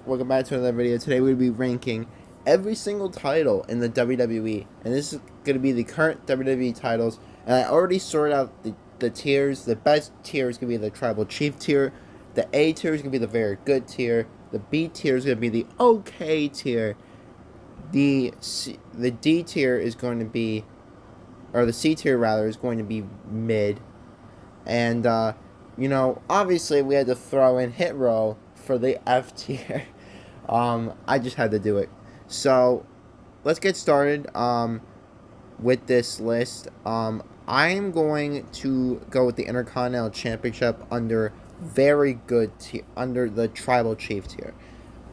Welcome back to another video. Today we're going to be ranking every single title in the WWE. And this is going to be the current WWE titles. And I already sorted out the tiers. The best tier is going to be the Tribal Chief tier. The A tier is going to be the very good tier. The B tier is going to be the okay tier. The D tier is going to be, or the C tier rather, is going to be mid. And, obviously we had to throw in Hit Row for the F tier. I just had to do it. So, let's get started with this list. I am going to go with the Intercontinental Championship under very good tier, under the Tribal Chief tier.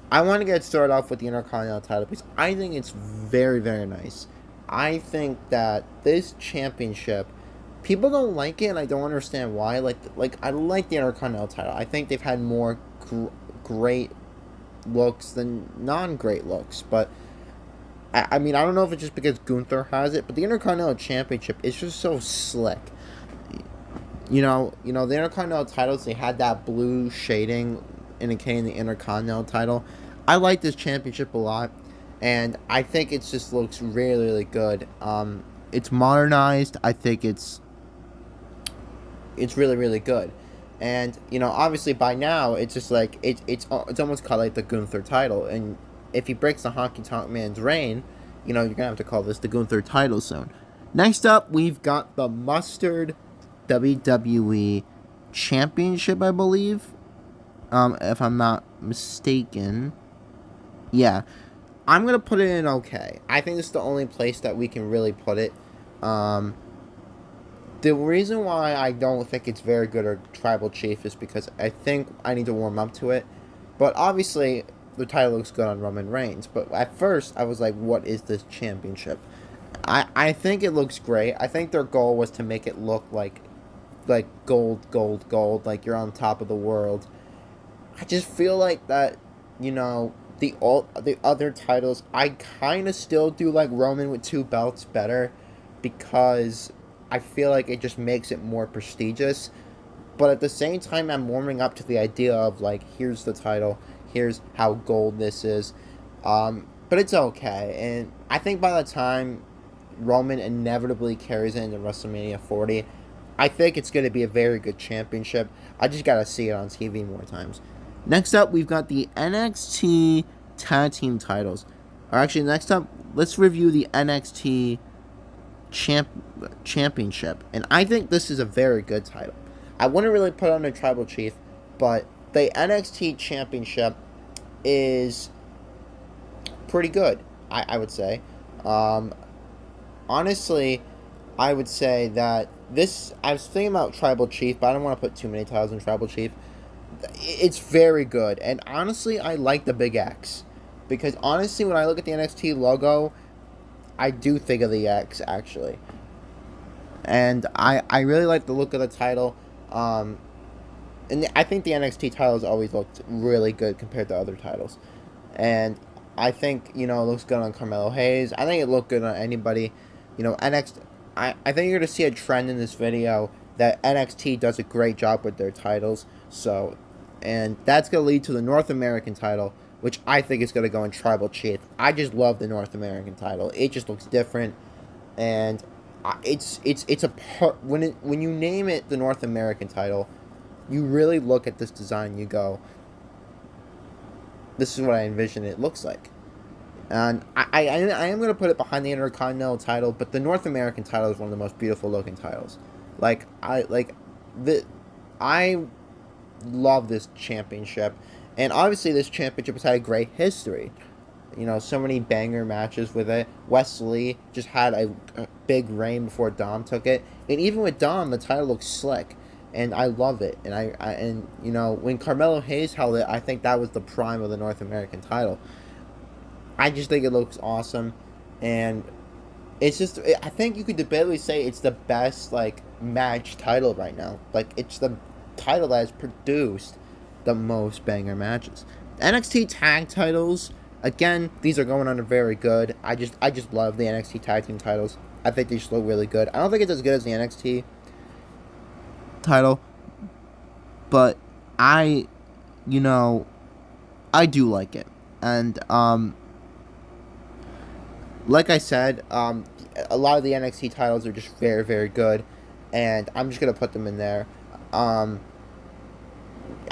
I want to get started off with the Intercontinental title because I think it's very, very nice. I think that this championship, people don't like it, and I don't understand why. I like the Intercontinental title. I think they've had more great looks than non-great looks, but I mean, I don't know if it's just because Gunther has it, but the Intercontinental Championship is just so slick. The Intercontinental titles, they had that blue shading indicating the Intercontinental title. I like this championship a lot, and I think it just looks really, really good. It's modernized. I think it's really, really good. And, obviously by now, it's just like, it's almost called like the Gunther title. And if he breaks the Honky Tonk Man's reign, you're going to have to call this the Gunther title soon. Next up, we've got the Mustard WWE Championship, I believe. If I'm not mistaken. Yeah. I'm going to put it in okay. I think this is the only place that we can really put it. The reason why I don't think it's very good or Tribal Chief is because I think I need to warm up to it. But obviously, the title looks good on Roman Reigns. But at first, I was like, what is this championship? I think it looks great. I think their goal was to make it look like gold, like you're on top of the world. I just feel like that, the other titles, I kind of still do like Roman with 2 belts better because I feel like it just makes it more prestigious. But at the same time, I'm warming up to the idea of, like, here's the title, here's how gold this is. But it's okay. And I think by the time Roman inevitably carries it into WrestleMania 40, I think it's going to be a very good championship. I just got to see it on TV more times. Next up, we've got the NXT Tag Team titles. Or actually, next up, let's review the NXT Championship, and I think this is a very good title. I wouldn't really put it under Tribal Chief, but the NXT Championship is pretty good, I would say. Honestly, I would say that this, I was thinking about Tribal Chief, but I don't want to put too many titles in Tribal Chief. It's very good, and honestly, I like the Big X, because honestly, when I look at the NXT logo, I do think of the X, actually. And I really like the look of the title. And I think the NXT title has always looked really good compared to other titles. And I think, it looks good on Carmelo Hayes. I think it looked good on anybody. NXT, I think you're going to see a trend in this video that NXT does a great job with their titles. So, and that's going to lead to the North American title, which I think is going to go in Tribal Chief. I just love the North American title. It just looks different, and it's a part, when you name it the North American title, you really look at this design. You go, this is what I envision it looks like, and I am going to put it behind the Intercontinental title, but the North American title is one of the most beautiful looking titles. I love this championship. And obviously, this championship has had a great history. So many banger matches with it. Wesley just had a big reign before Dom took it. And even with Dom, the title looks slick. And I love it. And when Carmelo Hayes held it, I think that was the prime of the North American title. I just think it looks awesome. And it's just, I think you could debatably say it's the best, match title right now. It's the title that has produced the most banger matches. NXT tag titles, again, these are going under very good. I just love the NXT tag team titles. I think they just look really good. I don't think it's as good as the NXT title, but I I do like it, and like I said, a lot of the NXT titles are just very, very good, and I'm just gonna put them in there. Um,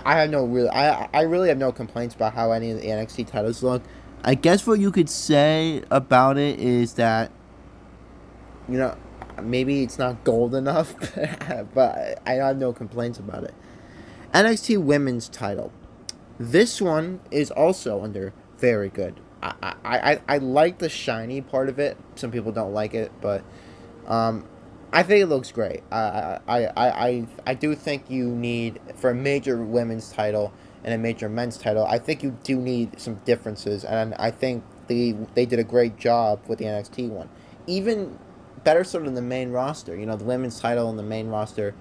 I really have no complaints about how any of the NXT titles look. I guess what you could say about it is that, you know, maybe it's not gold enough, but I have no complaints about it. NXT Women's Title. This one is also under very good. I like the shiny part of it. Some people don't like it, but um, I think it looks great. I do think you need, for a major women's title and a major men's title, I think you do need some differences, and I think they did a great job with the NXT one. Even better so than the main roster. You know, the women's title and the main roster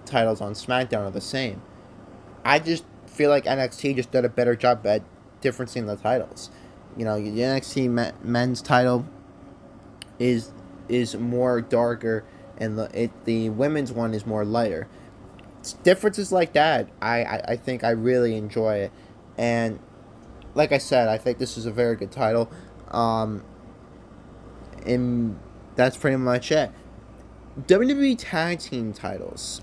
titles on SmackDown are the same. I just feel like NXT just did a better job at differencing the titles. You know, the NXT men's title is more darker, and the women's one is more lighter. It's differences like that. I think I really enjoy it, and like I said, I think this is a very good title. And that's pretty much it. WWE Tag Team titles.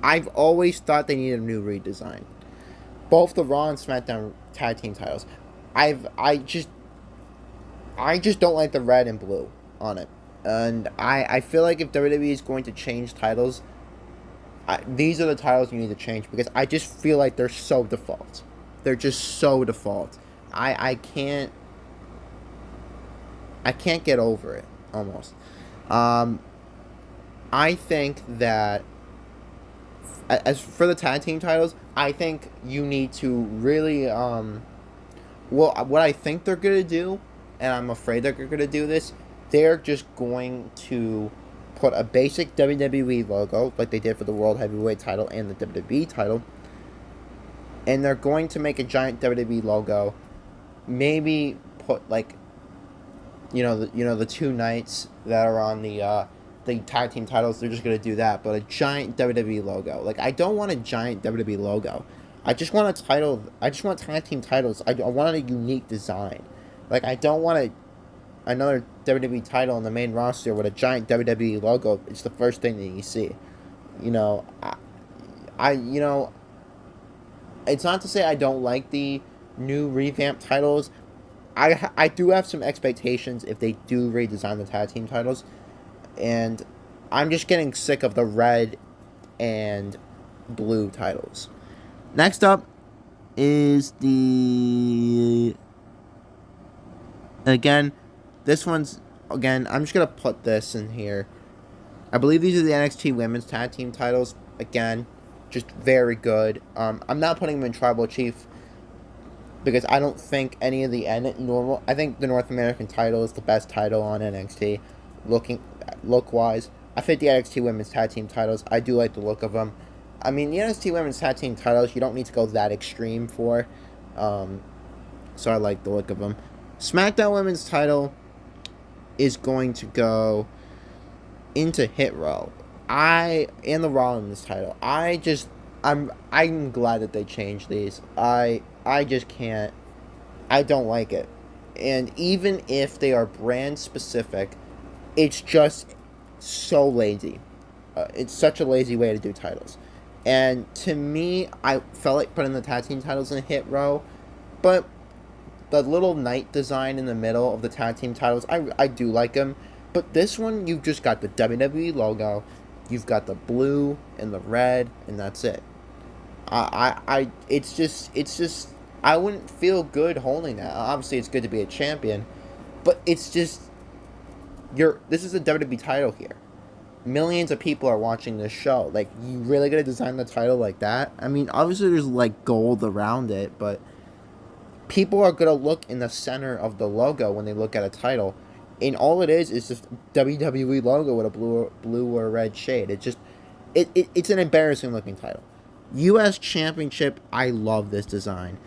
I've always thought they needed a new redesign. Both the Raw and SmackDown Tag Team titles. I just don't like the red and blue on it. And I feel like if WWE is going to change titles, these are the titles you need to change, because I just feel like they're so default. They're just so default. I can't get over it, almost. I think that, as for the tag team titles, I think you need to really what I think they're gonna do, and I'm afraid they're gonna do this. They're just going to put a basic WWE logo like they did for the World Heavyweight title and the WWE title, and they're going to make a giant WWE logo. Maybe put, like, the two knights that are on the tag team titles. They're just gonna do that, but a giant WWE logo. Like, I don't want a giant WWE logo. I just want a title. I just want tag team titles. I want a unique design. Like, I don't want another WWE title on the main roster with a giant WWE logo. It's the first thing that you see. It's not to say I don't like the new revamped titles. I do have some expectations if they do redesign the tag team titles, and I'm just getting sick of the red and blue titles. Next up is I'm just going to put this in here. I believe these are the NXT Women's Tag Team titles. Again, just very good. I'm not putting them in Tribal Chief because I don't think any of the normal. I think the North American title is the best title on NXT, look wise. I think the NXT Women's Tag Team titles, I do like the look of them. I mean, the NXT Women's Tag Team titles, you don't need to go that extreme for. So I like the look of them. SmackDown Women's title is going to go into Hit Row. And the Raw Women's title. I'm glad that they changed these. I just can't. I don't like it. And even if they are brand specific, it's just so lazy. It's such a lazy way to do titles. And to me, I felt like putting the tag team titles in Hit Row, but the little knight design in the middle of the tag team titles, I do like them. But this one, you've just got the WWE logo, you've got the blue and the red, and that's it. It's just, I wouldn't feel good holding that. Obviously, it's good to be a champion, but it's just, this is a WWE title here. Millions of people are watching this show. Like, you really gonna design the title like that? I mean, obviously there's like gold around it, but people are gonna look in the center of the logo when they look at a title, and all it is just WWE logo with a blue or red shade. It's an embarrassing looking title. U.S. Championship, I love this design,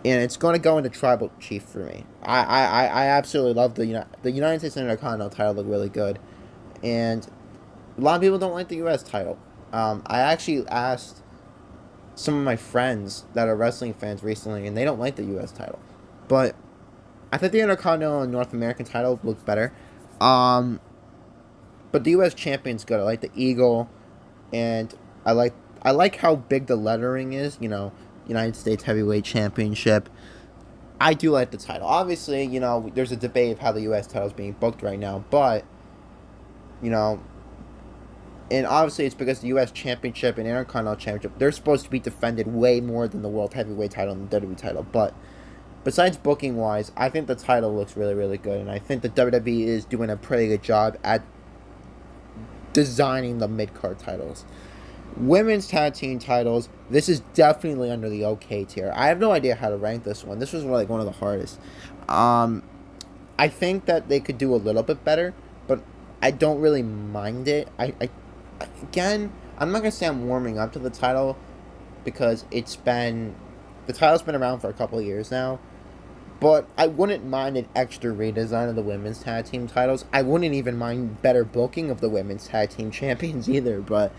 and it's going to go into Tribal Chief for me. I absolutely love the United States Intercontinental title. Look really good, and a lot of people don't like the U.S. title. I actually asked some of my friends that are wrestling fans recently, and they don't like the U.S. title. But I think the Intercontinental and North American title look better. Um, but the U.S. champion's good. I like the eagle, and I like how big the lettering is. You know, United States Heavyweight Championship. I do like the title. Obviously, you know, there's a debate of how the U.S. title is being booked right now, but you know, and obviously it's because the U.S. Championship and Intercontinental Championship, they're supposed to be defended way more than the World Heavyweight title and the WWE title. But besides booking wise, I think the title looks really, really good, and I think the WWE is doing a pretty good job at designing the mid card titles. Women's tag team titles, this is definitely under the OK tier. I have no idea how to rank this one. This was like one of the hardest. I think that they could do a little bit better, but I don't really mind it. Again, I'm not gonna say I'm warming up to the title because the title's been around for a couple of years now. But I wouldn't mind an extra redesign of the women's tag team titles. I wouldn't even mind better booking of the women's tag team champions either. But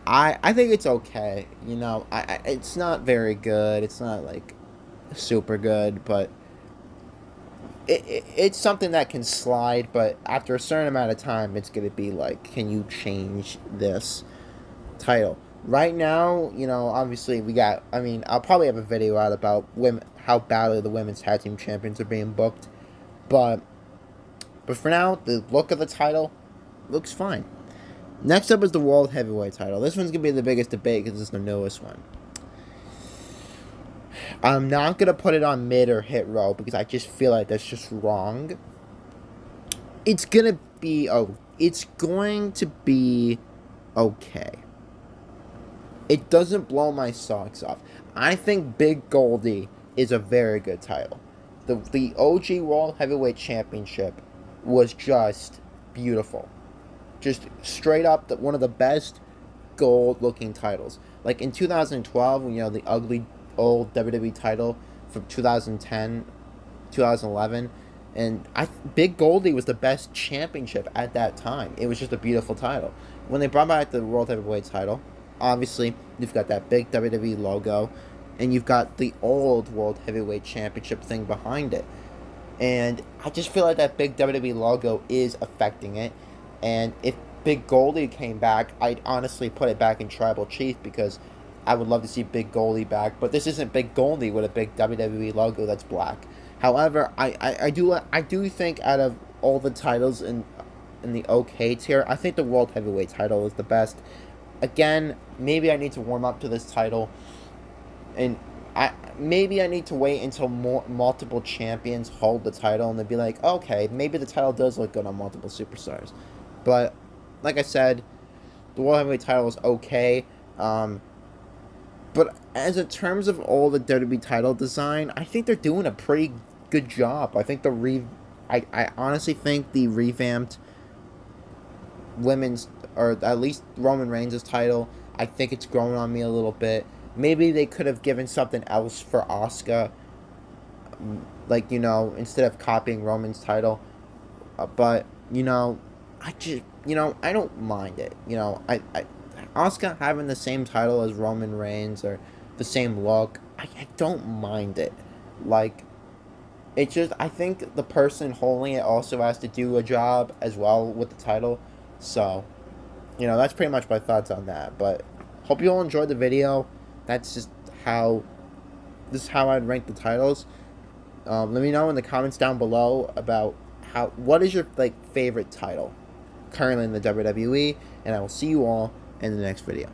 I think it's okay. You know, it's not very good. It's not like super good, but it's something that can slide. But after a certain amount of time, it's gonna be like, can you change this title? Right now, you know, obviously we got. I mean, I'll probably have a video out about how badly the women's tag team champions are being booked, but for now, the look of the title looks fine. Next up is the World Heavyweight title. This one's gonna be the biggest debate because it's the newest one. I'm not gonna put it on mid or hit row because I just feel like that's just wrong. It's going to be okay. It doesn't blow my socks off. I think Big Goldie is a very good title. The OG World Heavyweight Championship was just beautiful. Just straight up one of the best gold-looking titles. Like in 2012, you know, the ugly old WWE title from 2010, 2011, and Big Goldie was the best championship at that time. It was just a beautiful title. When they brought back the World Heavyweight title, obviously, you've got that big WWE logo, and you've got the old World Heavyweight Championship thing behind it. And I just feel like that big WWE logo is affecting it. And if Big Goldie came back, I'd honestly put it back in Tribal Chief because I would love to see Big Goldie back. But this isn't Big Goldie with a big WWE logo that's black. However, I do think out of all the titles in the OK tier, I think the World Heavyweight title is the best. Again, maybe I need to warm up to this title, and maybe I need to wait until multiple champions hold the title and then be like, okay, maybe the title does look good on multiple superstars. But like I said, the World Heavyweight title is okay. But as in terms of all the WWE title design, I think they're doing a pretty good job. I think I honestly think the revamped women's, or at least Roman Reigns' title, I think it's growing on me a little bit. Maybe they could have given something else for Asuka, like, you know, instead of copying Roman's title. But, you know, I don't mind it. You know, Asuka having the same title as Roman Reigns or the same look, I don't mind it. Like, it's just, I think the person holding it also has to do a job as well with the title. So, you know, that's pretty much my thoughts on that. But hope you all enjoyed the video. That's just this is how I'd rank the titles. Let me know in the comments down below about what is your favorite title currently in the WWE, and I will see you all in the next video.